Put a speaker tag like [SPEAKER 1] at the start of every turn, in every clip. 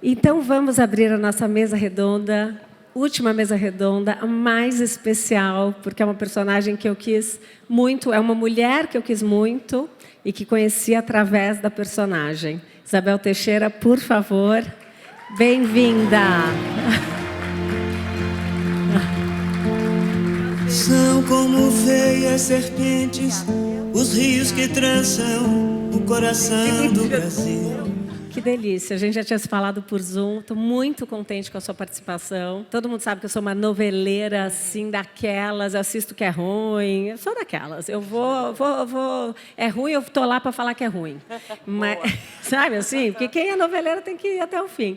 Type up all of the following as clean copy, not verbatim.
[SPEAKER 1] Então, vamos abrir a nossa mesa redonda, última mesa redonda, a mais especial, porque é uma personagem que eu quis muito, é uma mulher que eu quis muito e que conheci através da personagem. Isabel Teixeira, por favor, bem-vinda!
[SPEAKER 2] São como veias serpentes os rios que trançam o coração do Brasil.
[SPEAKER 1] Que delícia, a gente já tinha se falado por Zoom, estou muito contente com a sua participação. Todo mundo sabe que eu sou uma noveleira, assim, daquelas, eu assisto que é ruim, eu sou daquelas. Eu vou é ruim, eu estou lá para falar que é ruim. Mas, sabe assim, porque quem é noveleira tem que ir até o fim.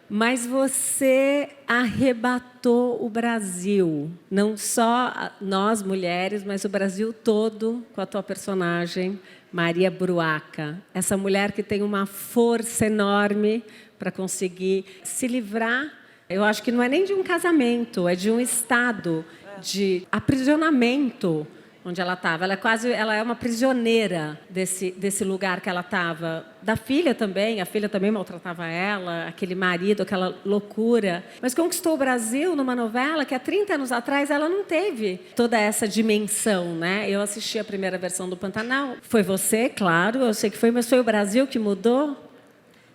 [SPEAKER 1] Mas você arrebatou o Brasil, não só nós mulheres, mas o Brasil todo com a tua personagem, Maria Bruaca. Essa mulher que tem uma força enorme para conseguir se livrar, eu acho que não é nem de um casamento, é de um estado de aprisionamento onde ela estava. Ela é uma prisioneira desse lugar que ela estava. Da filha também, a filha também maltratava ela, aquele marido, aquela loucura. Mas conquistou o Brasil numa novela que há 30 anos atrás ela não teve toda essa dimensão, né? Eu assisti a primeira versão do Pantanal. Foi você, claro, eu sei que foi, mas foi o Brasil que mudou?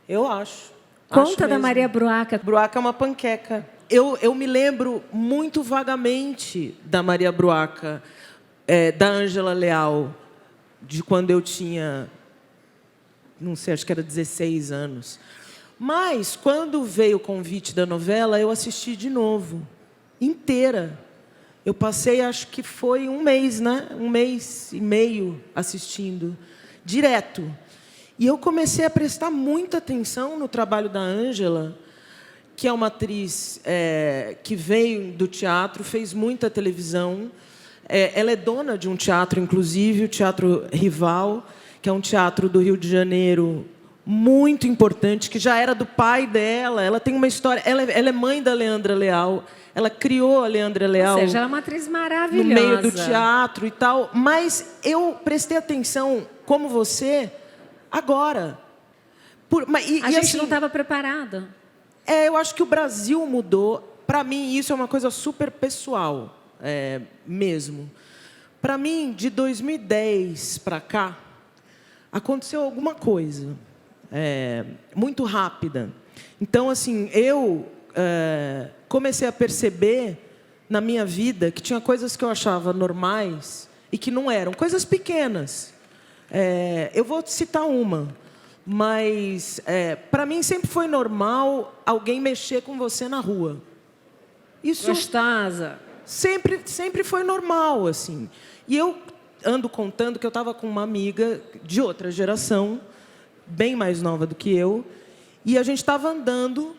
[SPEAKER 3] Eu acho.
[SPEAKER 1] Conta da Maria Bruaca.
[SPEAKER 3] Bruaca é uma panqueca. Eu me lembro muito vagamente da Maria Bruaca, da Ângela Leal, de quando eu tinha, não sei, acho que era 16 anos. Mas, quando veio o convite da novela, eu assisti de novo, inteira. Eu passei, acho que foi um mês, né? 1 mês e meio assistindo, direto. E eu comecei a prestar muita atenção no trabalho da Ângela, que é uma atriz que veio do teatro, fez muita televisão. Ela é dona de um teatro, inclusive, o Teatro Rival, que é um teatro do Rio de Janeiro muito importante, que já era do pai dela. Ela tem uma história... Ela é mãe da Leandra Leal. Ela criou a Leandra Leal...
[SPEAKER 1] Ou seja, ela é uma atriz maravilhosa.
[SPEAKER 3] No meio do teatro e tal. Mas eu prestei atenção, como você, agora.
[SPEAKER 1] A gente não estava preparado.
[SPEAKER 3] Eu acho que o Brasil mudou. Para mim, isso é uma coisa super pessoal. Mesmo. Para mim, de 2010 para cá, aconteceu alguma coisa muito rápida. Então, assim, eu comecei a perceber na minha vida que tinha coisas que eu achava normais e que não eram, coisas pequenas. Eu vou citar uma, mas para mim sempre foi normal alguém mexer com você na rua. Isso
[SPEAKER 1] gostosa.
[SPEAKER 3] Sempre foi normal, assim. E eu ando contando que eu estava com uma amiga de outra geração, bem mais nova do que eu, e a gente estava andando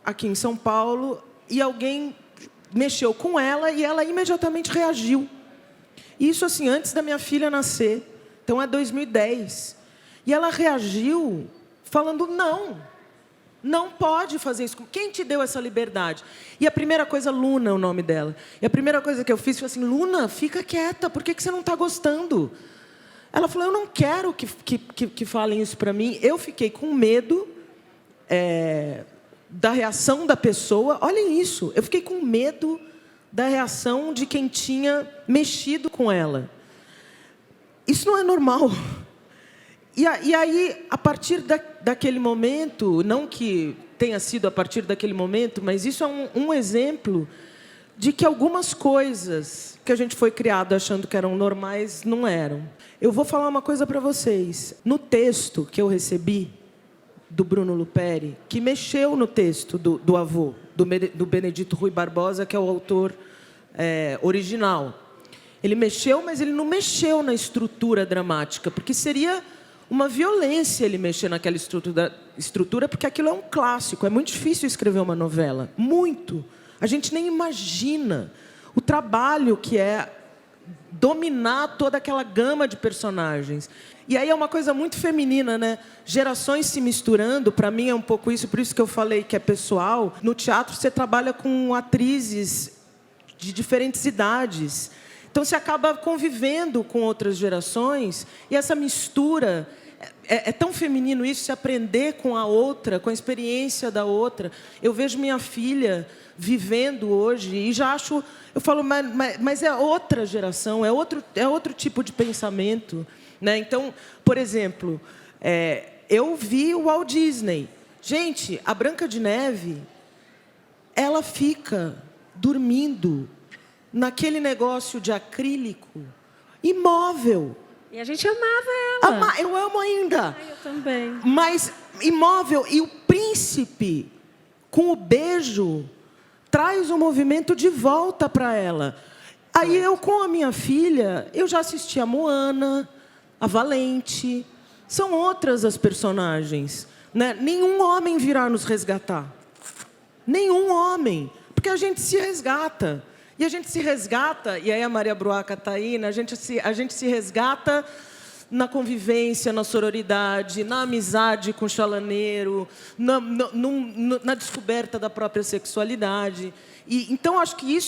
[SPEAKER 3] aqui em São Paulo e alguém mexeu com ela e ela imediatamente reagiu. Isso, assim, antes da minha filha nascer. Então, é 2010. E ela reagiu falando não. Não pode fazer isso. Quem te deu essa liberdade? E a primeira coisa, Luna é o nome dela. E a primeira coisa que eu fiz foi assim, Luna, fica quieta, por que você não está gostando? Ela falou, eu não quero que falem isso para mim. Eu fiquei com medo da reação da pessoa. Olhem isso, eu fiquei com medo da reação de quem tinha mexido com ela. Isso não é normal. E aí, a partir daquele momento, não que tenha sido a partir daquele momento, mas isso é um exemplo de que algumas coisas que a gente foi criado achando que eram normais, não eram. Eu vou falar uma coisa para vocês. No texto que eu recebi, do Bruno Luperi, que mexeu no texto do avô, do Benedito Rui Barbosa, que é o autor original. Ele mexeu, mas ele não mexeu na estrutura dramática, porque seria uma violência ele mexer naquela estrutura, porque aquilo é um clássico. É muito difícil escrever uma novela. Muito. A gente nem imagina o trabalho que é dominar toda aquela gama de personagens. E aí é uma coisa muito feminina, né? Gerações se misturando, para mim é um pouco isso, por isso que eu falei que é pessoal. No teatro você trabalha com atrizes de diferentes idades. Então, você acaba convivendo com outras gerações e essa mistura é tão feminino isso, se aprender com a outra, com a experiência da outra. Eu vejo minha filha vivendo hoje e já acho... Eu falo, mas é outra geração, é outro tipo de pensamento, né? Então, por exemplo, eu vi o Walt Disney. Gente, a Branca de Neve, ela fica dormindo naquele negócio de acrílico imóvel.
[SPEAKER 1] E a gente amava ela.
[SPEAKER 3] Eu amo ainda.
[SPEAKER 1] Ai, eu também.
[SPEAKER 3] Mas imóvel. E o príncipe, com o beijo, traz o movimento de volta para ela. Aí eu, com a minha filha, eu já assisti a Moana, a Valente. São outras as personagens, né? Nenhum homem virá nos resgatar. Nenhum homem. Porque a gente se resgata. E a gente se resgata, e aí a Maria Bruaca está aí, né? a gente se resgata na convivência, na sororidade, na amizade com o chalaneiro, na descoberta da própria sexualidade. E, então, acho que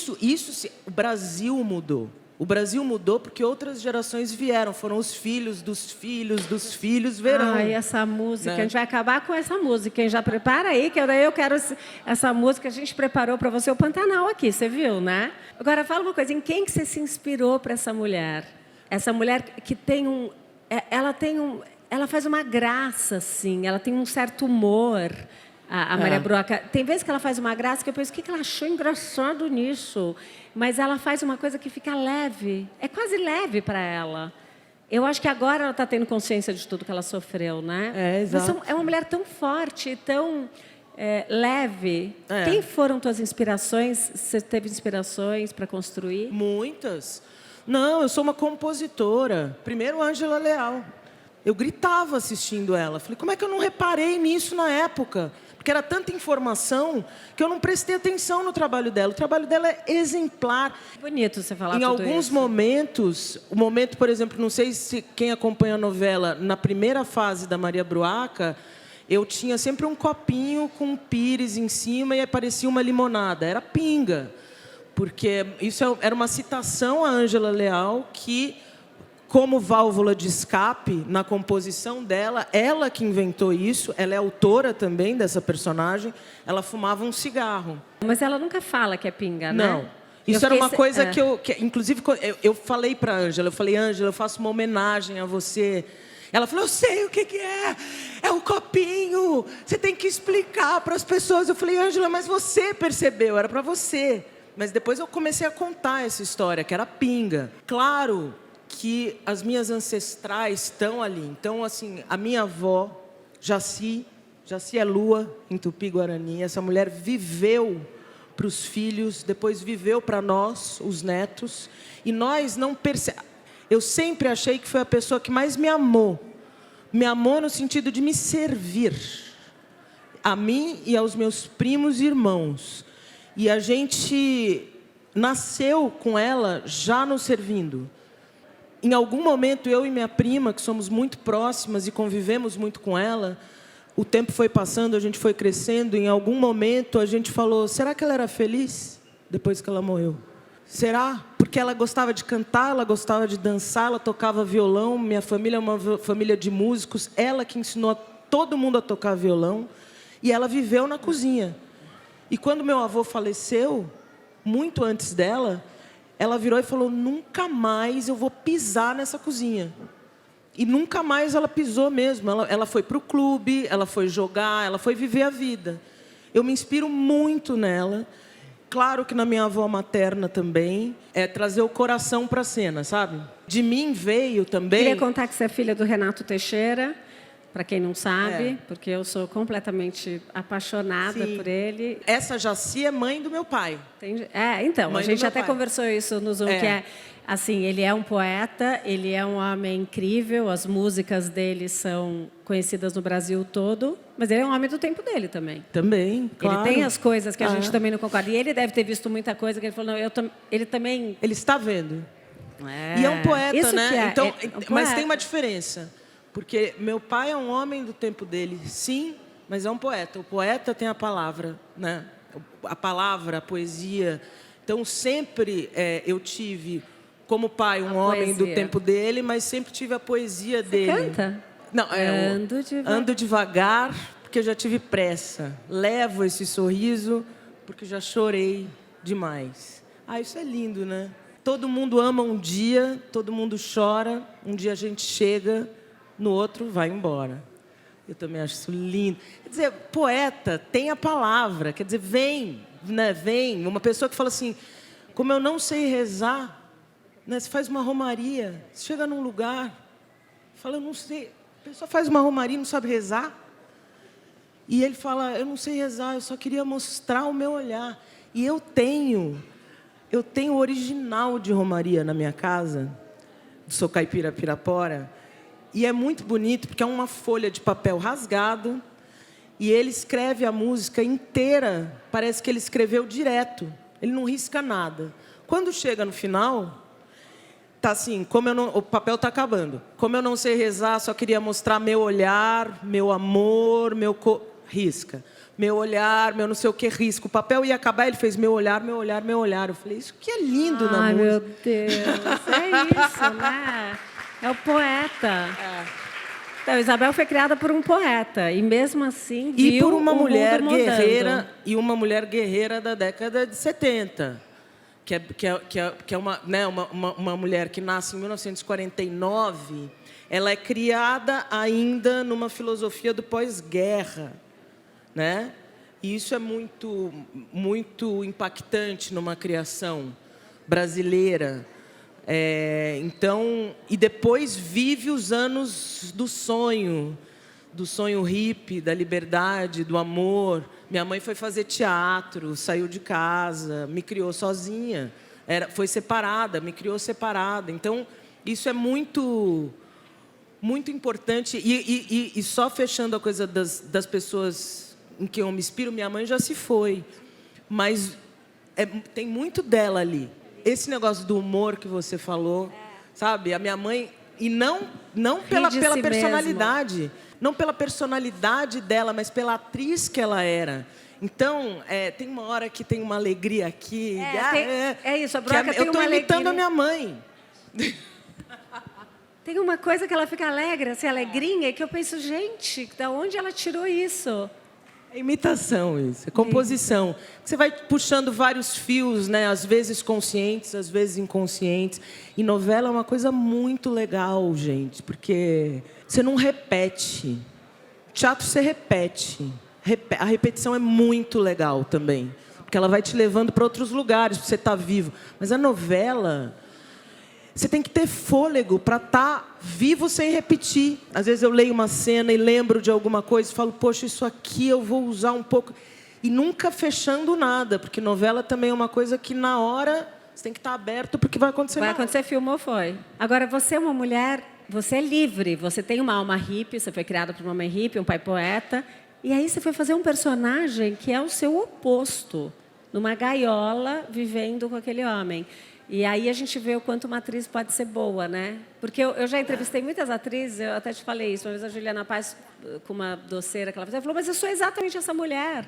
[SPEAKER 3] o Brasil mudou. O Brasil mudou porque outras gerações vieram. Foram os filhos dos filhos dos filhos verão.
[SPEAKER 1] Ai, essa música.
[SPEAKER 3] Né?
[SPEAKER 1] A gente vai acabar com essa música. Hein? Já prepara aí, que eu quero essa música. A gente preparou para você o Pantanal aqui, você viu, né? Agora, fala uma coisa. Em quem que você se inspirou para essa mulher? Essa mulher que tem ela faz uma graça, assim. Ela tem um certo humor. A Maria Bruaca, tem vezes que ela faz uma graça que eu penso, o que ela achou engraçado nisso? Mas ela faz uma coisa que fica leve, é quase leve para ela. Eu acho que agora ela está tendo consciência de tudo que ela sofreu, né?
[SPEAKER 3] Exato.
[SPEAKER 1] Mas é uma mulher tão forte, tão leve. Quem foram tuas inspirações? Você teve inspirações para construir?
[SPEAKER 3] Muitas. Não, eu sou uma compositora. Primeiro, Ângela Leal. Eu gritava assistindo ela. Falei, como é que eu não reparei nisso na época? Porque era tanta informação que eu não prestei atenção no trabalho dela. O trabalho dela é exemplar.
[SPEAKER 1] Bonito você falar
[SPEAKER 3] em
[SPEAKER 1] tudo
[SPEAKER 3] alguns
[SPEAKER 1] isso.
[SPEAKER 3] momentos, o momento, por exemplo, não sei se quem acompanha a novela, na primeira fase da Maria Bruaca, eu tinha sempre um copinho com um pires em cima e aparecia uma limonada. Era pinga. Porque isso era uma citação a Ângela Leal que... como válvula de escape na composição dela, ela que inventou isso, ela é autora também dessa personagem, ela fumava um cigarro.
[SPEAKER 1] Mas ela nunca fala que é pinga, né?
[SPEAKER 3] Não. Isso era uma coisa que inclusive, eu falei para a Ângela, Ângela, eu faço uma homenagem a você. Ela falou, eu sei o que é, é o copinho, você tem que explicar para as pessoas. Eu falei, Ângela, mas você percebeu, era para você. Mas depois eu comecei a contar essa história, que era pinga. Claro que as minhas ancestrais estão ali. Então, assim, a minha avó, Jaci é Lua, em Tupi-Guarani, essa mulher viveu para os filhos, depois viveu para nós, os netos, e nós não percebemos. Eu sempre achei que foi a pessoa que mais me amou no sentido de me servir, a mim e aos meus primos e irmãos. E a gente nasceu com ela já nos servindo. Em algum momento, eu e minha prima, que somos muito próximas e convivemos muito com ela, o tempo foi passando, a gente foi crescendo, em algum momento a gente falou, será que ela era feliz depois que ela morreu? Será? Porque ela gostava de cantar, ela gostava de dançar, ela tocava violão, minha família é uma família de músicos, ela que ensinou todo mundo a tocar violão, e ela viveu na cozinha. E quando meu avô faleceu, muito antes dela, ela virou e falou, nunca mais eu vou pisar nessa cozinha. E nunca mais ela pisou mesmo. Ela foi para o clube, ela foi jogar, ela foi viver a vida. Eu me inspiro muito nela. Claro que na minha avó materna também. É trazer o coração para a cena, sabe? De mim veio também...
[SPEAKER 1] Queria contar que você é filha do Renato Teixeira, para quem não sabe, porque eu sou completamente apaixonada por ele.
[SPEAKER 3] Essa Jaci é mãe do meu pai.
[SPEAKER 1] Então,
[SPEAKER 3] mãe
[SPEAKER 1] a gente
[SPEAKER 3] do meu
[SPEAKER 1] até
[SPEAKER 3] pai.
[SPEAKER 1] Conversou isso no Zoom, que é assim, ele é um poeta, ele é um homem incrível, as músicas dele são conhecidas no Brasil todo, mas ele é um homem do tempo dele também.
[SPEAKER 3] Também, claro.
[SPEAKER 1] Ele tem as coisas que a gente também não concorda. E ele deve ter visto muita coisa que ele falou, não, ele também...
[SPEAKER 3] Ele está vendo. E é um poeta,
[SPEAKER 1] isso
[SPEAKER 3] né?
[SPEAKER 1] Que é,
[SPEAKER 3] então,
[SPEAKER 1] é um
[SPEAKER 3] mas
[SPEAKER 1] poeta.
[SPEAKER 3] tem uma diferença. Porque meu pai é um homem do tempo dele, sim, mas é um poeta. O poeta tem a palavra, né? A palavra, a poesia. Então, sempre eu tive, como pai, um homem do tempo dele, mas sempre tive a poesia dele.
[SPEAKER 1] Canta?
[SPEAKER 3] Não,
[SPEAKER 1] Ando
[SPEAKER 3] devagar, porque eu já tive pressa. Levo esse sorriso, porque já chorei demais. Ah, isso é lindo, né? Todo mundo ama um dia, todo mundo chora. Um dia a gente chega, no outro vai embora. Eu também acho isso lindo. Quer dizer, poeta tem a palavra. Quer dizer, vem, né? Vem. Uma pessoa que fala assim, como eu não sei rezar, né? Você faz uma romaria, você chega num lugar, fala, eu não sei. A pessoa faz uma romaria e não sabe rezar. E ele fala, eu não sei rezar, eu só queria mostrar o meu olhar. E eu tenho o original de romaria na minha casa, Sou Caipira Pirapora, e é muito bonito, porque é uma folha de papel rasgado, e ele escreve a música inteira, parece que ele escreveu direto, ele não risca nada. Quando chega no final, tá assim, o papel está acabando. Como eu não sei rezar, só queria mostrar meu olhar, meu amor, risca. Meu olhar, meu não sei o que, risca. O papel ia acabar, ele fez meu olhar, meu olhar, meu olhar. Eu falei, isso que é lindo na música.
[SPEAKER 1] Ai, meu Deus, é isso, né? É o poeta. Então, Isabel foi criada por um poeta e mesmo assim viu
[SPEAKER 3] e por uma mulher
[SPEAKER 1] mundo mudando.
[SPEAKER 3] guerreira e uma mulher guerreira da década de 70, que é uma, né, uma mulher que nasce em 1949. Ela é criada ainda numa filosofia do pós-guerra, né? E isso é muito, muito impactante numa criação brasileira. Então, e depois vive os anos do sonho hippie, da liberdade, do amor. Minha mãe foi fazer teatro, saiu de casa, me criou sozinha, foi separada, me criou separada. Então, isso é muito, muito importante. E só fechando a coisa das pessoas em que eu me inspiro, minha mãe já se foi, mas tem muito dela ali. Esse negócio do humor que você falou, sabe? A minha mãe, e não pela personalidade, não pela personalidade dela, mas pela atriz que ela era. Então, tem uma hora que tem uma alegria aqui.
[SPEAKER 1] Isso, a Broca tem
[SPEAKER 3] eu estou
[SPEAKER 1] uma
[SPEAKER 3] imitando
[SPEAKER 1] alegria.
[SPEAKER 3] a minha mãe.
[SPEAKER 1] Tem uma coisa que ela fica alegre, assim, alegrinha, que eu penso, gente, da onde ela tirou isso?
[SPEAKER 3] É imitação isso, é composição. Você vai puxando vários fios, né? Às vezes conscientes, às vezes inconscientes. E novela é uma coisa muito legal, gente, porque você não repete. Teatro você repete. A repetição é muito legal também, porque ela vai te levando para outros lugares, para você estar vivo. Mas a novela, você tem que ter fôlego para estar vivo sem repetir. Às vezes eu leio uma cena e lembro de alguma coisa e falo, poxa, isso aqui eu vou usar um pouco. E nunca fechando nada, porque novela também é uma coisa que na hora você tem que estar aberto porque vai acontecer.
[SPEAKER 1] Vai acontecer, filmou, foi. Agora, você é uma mulher, você é livre, você tem uma alma hippie, você foi criada por uma mãe hippie, um pai poeta, e aí você foi fazer um personagem que é o seu oposto, numa gaiola, vivendo com aquele homem. E aí a gente vê o quanto uma atriz pode ser boa, né? Porque eu já entrevistei muitas atrizes, eu até te falei isso, uma vez a Juliana Paz, com uma doceira que ela falou, mas eu sou exatamente essa mulher.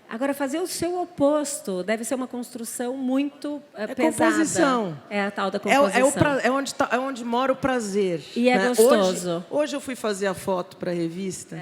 [SPEAKER 1] Agora, fazer o seu oposto deve ser uma construção muito pesada.
[SPEAKER 3] Composição.
[SPEAKER 1] É a tal da composição.
[SPEAKER 3] É onde mora o prazer.
[SPEAKER 1] E é gostoso.
[SPEAKER 3] Hoje eu fui fazer a foto para a revista.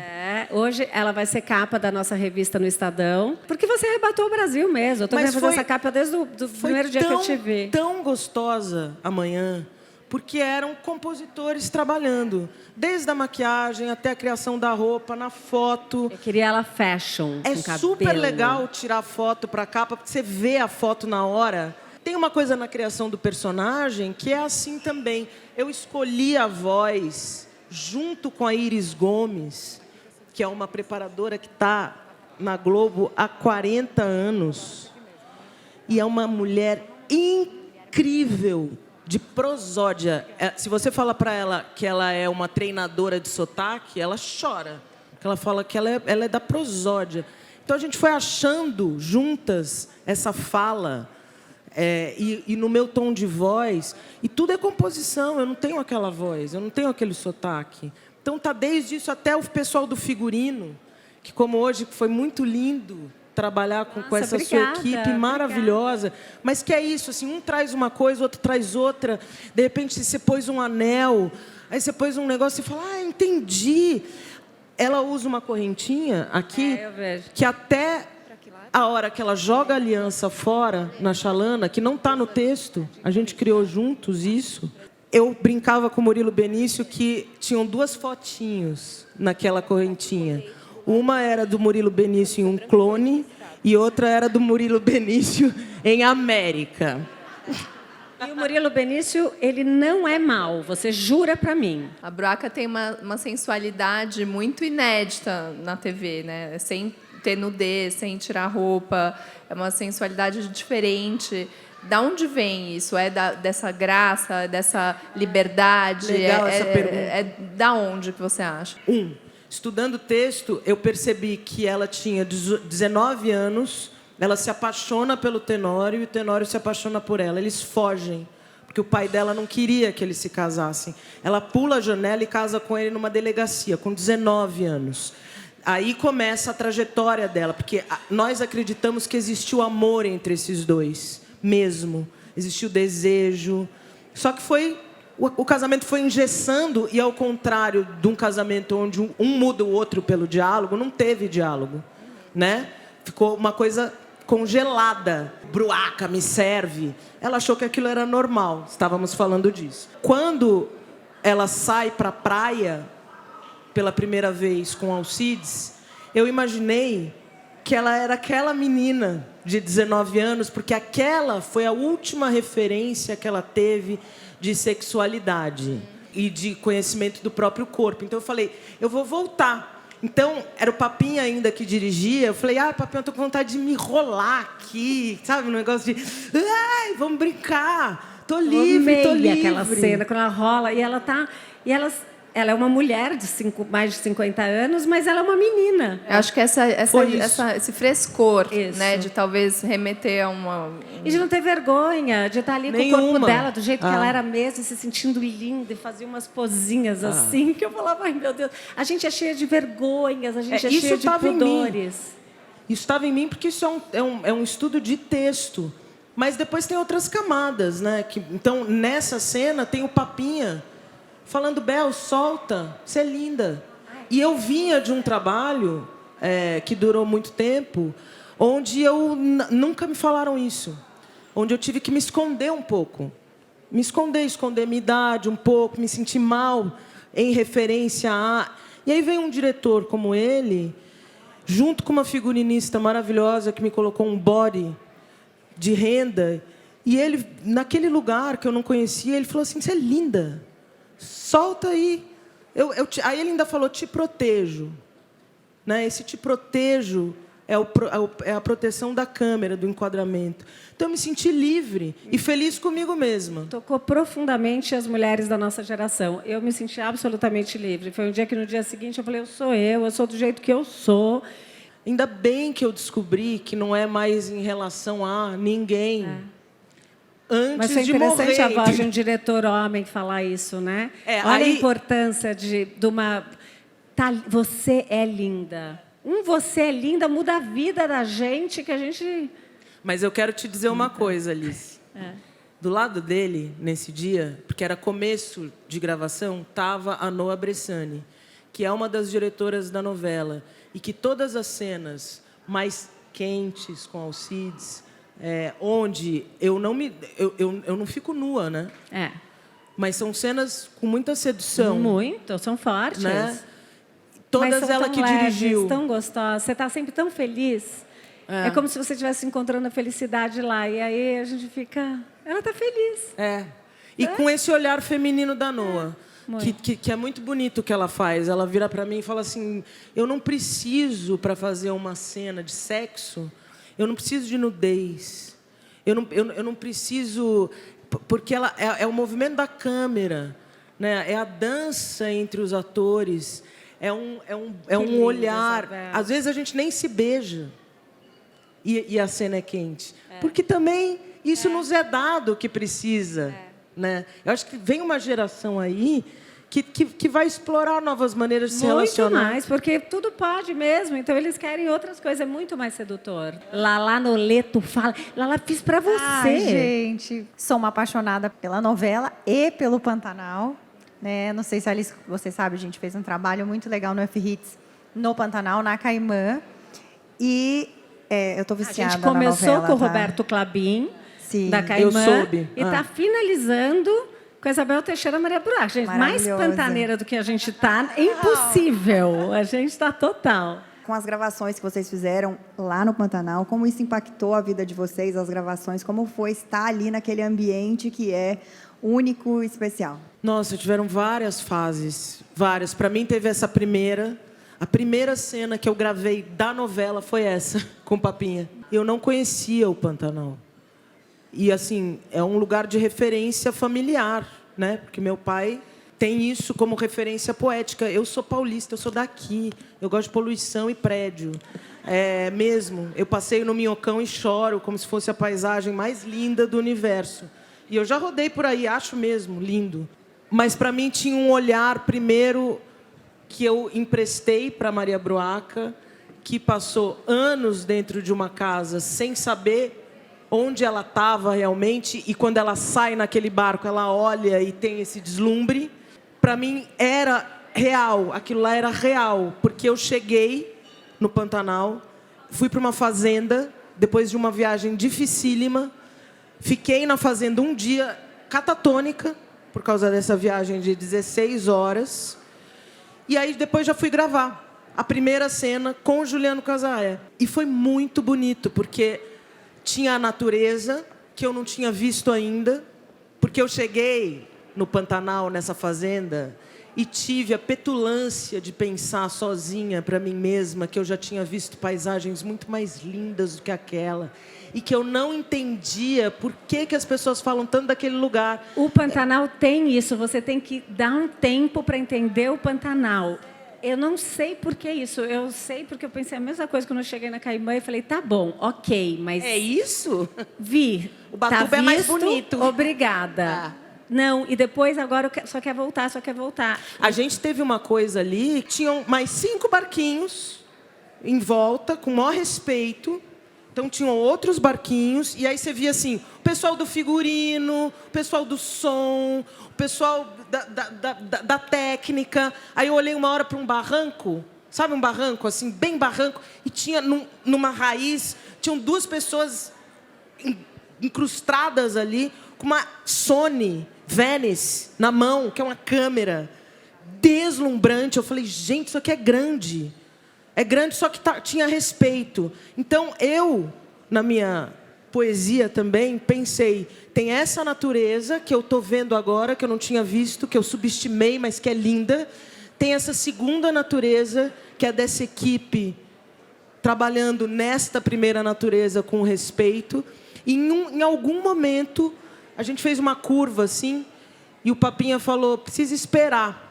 [SPEAKER 1] Hoje ela vai ser capa da nossa revista no Estadão. Porque você arrebatou o Brasil mesmo. Eu estou querendo fazer essa capa desde o primeiro dia que eu te vi.
[SPEAKER 3] Foi tão gostosa amanhã, porque eram compositores trabalhando. Desde a maquiagem até a criação da roupa, na foto.
[SPEAKER 1] Eu queria ela fashion, com cabelo.
[SPEAKER 3] Super legal tirar foto para a capa, porque você vê a foto na hora. Tem uma coisa na criação do personagem que é assim também. Eu escolhi a voz junto com a Iris Gomes, que é uma preparadora que está na Globo há 40 anos. E é uma mulher incrível, de prosódia. Se você fala para ela que ela é uma treinadora de sotaque, ela chora. Ela fala que ela é da prosódia. Então, a gente foi achando juntas essa fala, e no meu tom de voz. E tudo é composição, eu não tenho aquela voz, eu não tenho aquele sotaque. Então, tá desde isso até o pessoal do figurino, que como hoje foi muito lindo, trabalhar com
[SPEAKER 1] Nossa,
[SPEAKER 3] essa
[SPEAKER 1] obrigada,
[SPEAKER 3] sua equipe maravilhosa. Mas que é isso, assim, um traz uma coisa, outro traz outra. De repente, você pôs um anel, aí você pôs um negócio e fala, entendi. Ela usa uma correntinha aqui,
[SPEAKER 1] eu vejo.
[SPEAKER 3] que até a hora que ela joga a aliança fora, na chalana, que não está no texto, a gente criou juntos isso. Eu brincava com o Murilo Benício que tinham 2 fotinhos naquela correntinha. Uma era do Murilo Benício em um clone e outra era do Murilo Benício em América.
[SPEAKER 1] E o Murilo Benício, ele não é mau, você jura pra mim.
[SPEAKER 4] A Bruaca tem uma sensualidade muito inédita na TV, né? Sem ter nudez, sem tirar roupa. É uma sensualidade diferente. Da onde vem isso? É dessa graça, dessa liberdade?
[SPEAKER 3] Legal essa pergunta.
[SPEAKER 4] É da onde que você acha?
[SPEAKER 3] Estudando o texto, eu percebi que ela tinha 19 anos, ela se apaixona pelo Tenório e o Tenório se apaixona por ela. Eles fogem, porque o pai dela não queria que eles se casassem. Ela pula a janela e casa com ele numa delegacia, com 19 anos. Aí começa a trajetória dela, porque nós acreditamos que existiu amor entre esses dois, mesmo. Existiu desejo. Só que o casamento foi engessando e, ao contrário de um casamento onde um muda o outro pelo diálogo, não teve diálogo, né? Ficou uma coisa congelada. Bruaca, me serve. Ela achou que aquilo era normal. Estávamos falando disso. Quando ela sai para a praia pela primeira vez com Alcides, eu imaginei que ela era aquela menina de 19 anos, porque aquela foi a última referência que ela teve de sexualidade e de conhecimento do próprio corpo. Então eu falei, eu vou voltar. Então, era o Papinha ainda que dirigia. Eu falei, Papinha, eu tô com vontade de me rolar aqui, sabe? Um negócio de, vamos brincar. Tô livre, tô livre.
[SPEAKER 1] Aquela cena, quando ela rola, e ela tá... Ela é uma mulher de mais de 50 anos, mas ela é uma menina.
[SPEAKER 4] Eu acho que esse frescor, né, de talvez remeter a uma...
[SPEAKER 1] E de não ter vergonha, de estar ali com o corpo dela, do jeito que ela era mesmo, se sentindo linda, e fazia umas posinhas assim, que eu falava, ai meu Deus, a gente é cheia de vergonhas, a gente é cheia de pudores.
[SPEAKER 3] Isso estava em mim porque isso é um estudo de texto. Mas depois tem outras camadas, né? Então, nessa cena, tem o Papinha falando, Bel, solta, você é linda. E eu vinha de um trabalho que durou muito tempo, onde nunca me falaram isso. Onde eu tive que me esconder um pouco. Me esconder minha idade um pouco, me sentir mal em referência a... E aí vem um diretor como ele, junto com uma figurinista maravilhosa que me colocou um body de renda, e ele, naquele lugar que eu não conhecia, ele falou assim, você é linda. Solta aí. Aí ele ainda falou, te protejo. Né? Esse te protejo é a proteção da câmera, do enquadramento. Então, eu me senti livre e feliz comigo mesma.
[SPEAKER 1] Tocou profundamente as mulheres da nossa geração. Eu me senti absolutamente livre. Foi um dia que, no dia seguinte, eu falei, eu sou do jeito que eu sou.
[SPEAKER 3] Ainda bem que eu descobri que não é mais em relação a ninguém. Antes
[SPEAKER 1] Mas foi
[SPEAKER 3] de morrer.
[SPEAKER 1] interessante a voz de um diretor homem falar isso, né? Olha a importância de uma... você é linda. Você é linda muda a vida da gente, que a gente...
[SPEAKER 3] Mas eu quero te dizer uma coisa, Alice. Do lado dele, nesse dia, porque era começo de gravação, estava a Noa Bressani, que é uma das diretoras da novela, e que todas as cenas mais quentes com Alcides... onde eu não fico nua, né? Mas são cenas com muita sedução.
[SPEAKER 1] Muito, são fortes.
[SPEAKER 3] Né? Todas ela que dirigiu.
[SPEAKER 1] Tão gostosas. Você está sempre tão feliz. É como se você estivesse encontrando a felicidade lá. E aí a gente fica... Ela está feliz.
[SPEAKER 3] E com esse olhar feminino da Noa. Que é muito bonito o que ela faz. Ela vira para mim e fala assim, eu não preciso, para fazer uma cena de sexo... Eu não preciso de nudez. Eu não preciso... Porque ela é o movimento da câmera. Né? É a dança entre os atores. É um olhar. Isabel. Às vezes a gente nem se beija. E a cena é quente. Porque também isso nos é dado o que precisa. Né? Eu acho que vem uma geração aí que vai explorar novas maneiras de se
[SPEAKER 1] Muito
[SPEAKER 3] relacionar.
[SPEAKER 1] mais, porque tudo pode mesmo. Então, eles querem outras coisas. É muito mais sedutor. Lala Noleto fala. Lala, fiz pra você.
[SPEAKER 5] Ai, gente, sou uma apaixonada pela novela e pelo Pantanal. Né? Não sei se a Alice, você sabe, a gente fez um trabalho muito legal no F-Hits, no Pantanal, na Caimã. E eu estou
[SPEAKER 1] A
[SPEAKER 5] viciada
[SPEAKER 1] gente
[SPEAKER 5] na
[SPEAKER 1] começou
[SPEAKER 5] novela,
[SPEAKER 1] com o
[SPEAKER 5] tá?
[SPEAKER 1] Clabin,
[SPEAKER 5] Sim.
[SPEAKER 1] da Caimã.
[SPEAKER 3] Eu soube.
[SPEAKER 1] E está finalizando com a Isabel Teixeira e Maria Buraco. Gente, mais
[SPEAKER 5] Maravilhosa.
[SPEAKER 1] pantaneira do que a gente está, impossível. A gente está total.
[SPEAKER 6] Com as gravações que vocês fizeram lá no Pantanal, como isso impactou a vida de vocês, as gravações, como foi estar ali naquele ambiente que é único e especial?
[SPEAKER 3] Nossa, tiveram várias fases, várias. Para mim teve essa primeira. A primeira cena que eu gravei da novela foi essa, com o Papinha. Eu não conhecia o Pantanal. E, assim, é um lugar de referência familiar, né? Porque meu pai tem isso como referência poética. Eu sou paulista, eu sou daqui. Eu gosto de poluição e prédio. Mesmo, eu passeio no Minhocão e choro como se fosse a paisagem mais linda do universo. E eu já rodei por aí, acho mesmo lindo. Mas, para mim, tinha um olhar, primeiro, que eu emprestei para Maria Bruaca, que passou anos dentro de uma casa sem saber onde ela estava realmente, e quando ela sai naquele barco, ela olha e tem esse deslumbre. Para mim, era real, aquilo lá era real, porque eu cheguei no Pantanal, fui para uma fazenda, depois de uma viagem dificílima, fiquei na fazenda um dia catatônica, por causa dessa viagem de 16 horas, e aí depois já fui gravar a primeira cena com o Juliano Casaé. E foi muito bonito, porque tinha a natureza, que eu não tinha visto ainda, porque eu cheguei no Pantanal, nessa fazenda, e tive a petulância de pensar sozinha para mim mesma que eu já tinha visto paisagens muito mais lindas do que aquela, e que eu não entendia por que as pessoas falam tanto daquele lugar.
[SPEAKER 1] O Pantanal tem isso, você tem que dar um tempo para entender o Pantanal. Eu não sei por que isso, eu sei porque eu pensei a mesma coisa quando eu cheguei na Caimã e falei, tá bom, ok, mas...
[SPEAKER 3] É isso?
[SPEAKER 1] Vi.
[SPEAKER 3] Ubatuba
[SPEAKER 1] tá
[SPEAKER 3] é mais
[SPEAKER 1] visto,
[SPEAKER 3] bonito.
[SPEAKER 1] Obrigada. Não, e depois agora só quer voltar, só quer voltar.
[SPEAKER 3] A gente teve uma coisa ali, tinham mais 5 barquinhos em volta, com o maior respeito. Então, tinham outros barquinhos, e aí você via assim, o pessoal do figurino, o pessoal do som, o pessoal da técnica. Aí eu olhei uma hora para um barranco, sabe um barranco, assim, bem barranco, e tinha, numa raiz, tinham 2 pessoas incrustadas ali, com uma Sony Venice na mão, que é uma câmera deslumbrante. Eu falei, gente, isso aqui é grande. É grande, só que tinha respeito. Então, eu, na minha poesia também, pensei, tem essa natureza que eu estou vendo agora, que eu não tinha visto, que eu subestimei, mas que é linda. Tem essa segunda natureza, que é dessa equipe, trabalhando nesta primeira natureza com respeito. E, em algum momento, a gente fez uma curva, assim, e o Papinha falou, precisa esperar.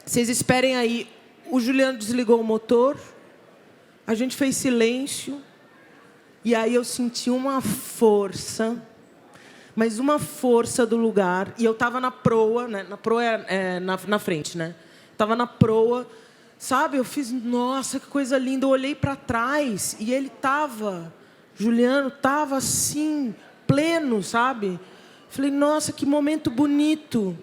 [SPEAKER 3] Vocês esperem aí. O Juliano desligou o motor, a gente fez silêncio, e aí eu senti uma força, mas uma força do lugar. E eu estava na proa, né? Na proa na frente, né? Estava na proa, sabe? Eu fiz, nossa, que coisa linda. Eu olhei para trás e ele estava, Juliano estava assim, pleno, sabe? Falei, nossa, que momento bonito.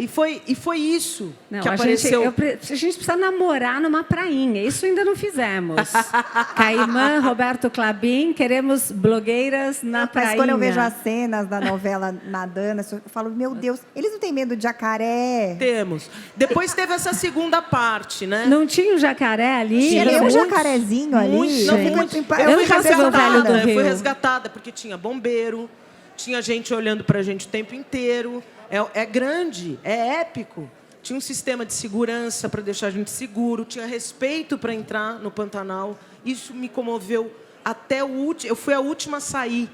[SPEAKER 3] E foi isso
[SPEAKER 1] Não,
[SPEAKER 3] que
[SPEAKER 1] a
[SPEAKER 3] apareceu.
[SPEAKER 1] a gente precisa namorar numa prainha. Isso ainda não fizemos. Caimã, Roberto Clabin, queremos blogueiras na prainha.
[SPEAKER 6] Mas quando eu vejo as cenas da novela nadando, eu falo, meu Deus, eles não têm medo de jacaré?
[SPEAKER 3] Temos. Depois teve essa segunda parte, né?
[SPEAKER 1] Não tinha um jacaré ali?
[SPEAKER 6] Tinha
[SPEAKER 1] Era
[SPEAKER 6] um
[SPEAKER 1] muito-
[SPEAKER 6] jacarezinho ali?
[SPEAKER 3] Muito, não,
[SPEAKER 1] Gente.
[SPEAKER 3] muito.
[SPEAKER 1] Eu
[SPEAKER 3] Eu fui
[SPEAKER 1] não posso ver o velho do
[SPEAKER 3] resgatada, eu fui
[SPEAKER 1] Rio.
[SPEAKER 3] resgatada, porque tinha bombeiro, tinha gente olhando pra gente o tempo inteiro. É grande, é épico. Tinha um sistema de segurança para deixar a gente seguro, tinha respeito para entrar no Pantanal. Isso me comoveu até o último. Eu fui a última a sair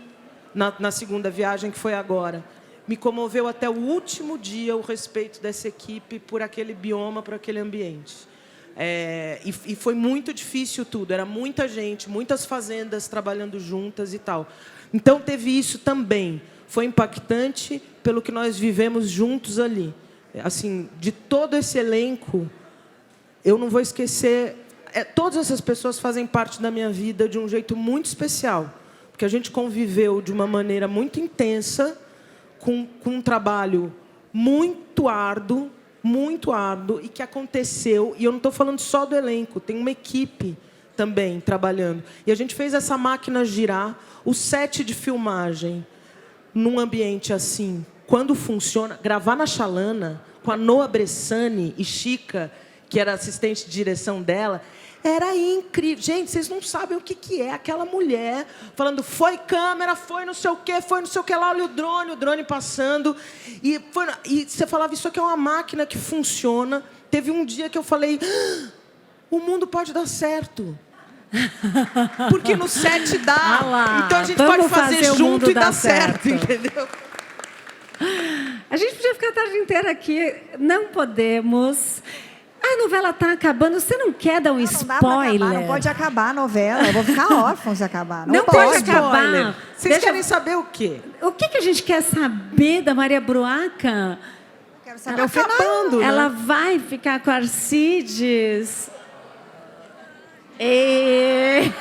[SPEAKER 3] na segunda viagem, que foi agora. Me comoveu até o último dia o respeito dessa equipe por aquele bioma, por aquele ambiente. E foi muito difícil tudo. Era muita gente, muitas fazendas trabalhando juntas e tal. Então, teve isso também. Foi impactante pelo que nós vivemos juntos ali. assim, de todo esse elenco, eu não vou esquecer... todas essas pessoas fazem parte da minha vida de um jeito muito especial, porque a gente conviveu de uma maneira muito intensa, com um trabalho muito árduo, e que aconteceu, e eu não estou falando só do elenco, tem uma equipe também trabalhando. E a gente fez essa máquina girar, o set de filmagem, num ambiente assim, quando funciona, gravar na Chalana, com a Noa Bressani e Chica, que era assistente de direção dela, era incrível. Gente, vocês não sabem o que é aquela mulher falando, foi câmera, foi não sei o quê, lá, olha o drone passando. E você falava, isso aqui é uma máquina que funciona. Teve um dia que eu falei, o mundo pode dar certo. Porque no set dá.
[SPEAKER 1] lá,
[SPEAKER 3] então a gente
[SPEAKER 1] vamos
[SPEAKER 3] pode fazer
[SPEAKER 1] o
[SPEAKER 3] junto
[SPEAKER 1] mundo
[SPEAKER 3] e
[SPEAKER 1] dar
[SPEAKER 3] dar certo,
[SPEAKER 1] certo.
[SPEAKER 3] entendeu?
[SPEAKER 1] A gente podia ficar a tarde inteira aqui. Não podemos. A novela está acabando. Você não quer dar um
[SPEAKER 6] Não dá pra acabar,
[SPEAKER 1] spoiler?
[SPEAKER 6] não pode acabar a novela. Eu vou ficar órfã se acabar.
[SPEAKER 1] Não pode acabar.
[SPEAKER 3] Spoiler. Vocês
[SPEAKER 1] Deixa-
[SPEAKER 3] querem saber o quê?
[SPEAKER 1] O que a gente quer saber da Maria Bruaca?
[SPEAKER 6] Quero saber o final.
[SPEAKER 3] Acabando, né?
[SPEAKER 1] Ela vai ficar com Arcides? E...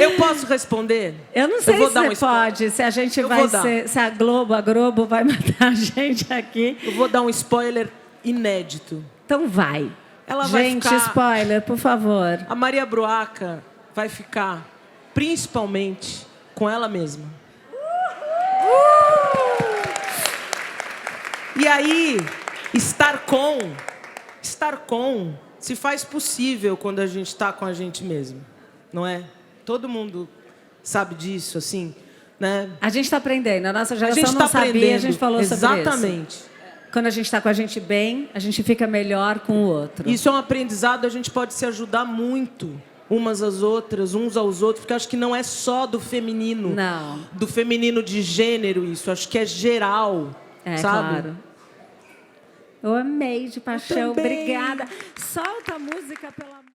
[SPEAKER 3] Eu posso responder?
[SPEAKER 1] Eu não sei
[SPEAKER 3] vou
[SPEAKER 1] se
[SPEAKER 3] dar um
[SPEAKER 1] você
[SPEAKER 3] spoiler.
[SPEAKER 1] pode, se a gente
[SPEAKER 3] Eu
[SPEAKER 1] vai
[SPEAKER 3] vou dar.
[SPEAKER 1] ser... Se a Globo vai matar a gente aqui.
[SPEAKER 3] Eu vou dar um spoiler inédito.
[SPEAKER 1] Então vai.
[SPEAKER 3] Ela vai
[SPEAKER 1] gente,
[SPEAKER 3] ficar-
[SPEAKER 1] spoiler, por favor.
[SPEAKER 3] A Maria Bruaca vai ficar, principalmente, com ela mesma. E aí, estar com se faz possível quando a gente está com a gente mesmo, não é? Todo mundo sabe disso, assim, né?
[SPEAKER 1] A gente está aprendendo. A nossa
[SPEAKER 3] A
[SPEAKER 1] geração
[SPEAKER 3] gente
[SPEAKER 1] não
[SPEAKER 3] está
[SPEAKER 1] sabia,
[SPEAKER 3] aprendendo.
[SPEAKER 1] a gente falou sobre isso.
[SPEAKER 3] Exatamente.
[SPEAKER 1] Quando a gente está com a gente bem, a gente fica melhor com o outro.
[SPEAKER 3] Isso é um aprendizado, a gente pode se ajudar muito umas às outras, uns aos outros, porque eu acho que não é só do feminino.
[SPEAKER 1] Não.
[SPEAKER 3] Do feminino de gênero isso, acho que é geral,
[SPEAKER 1] É,
[SPEAKER 3] sabe?
[SPEAKER 1] claro. Eu amei de paixão.
[SPEAKER 3] também.
[SPEAKER 1] Obrigada. Solta a música, pelo amor.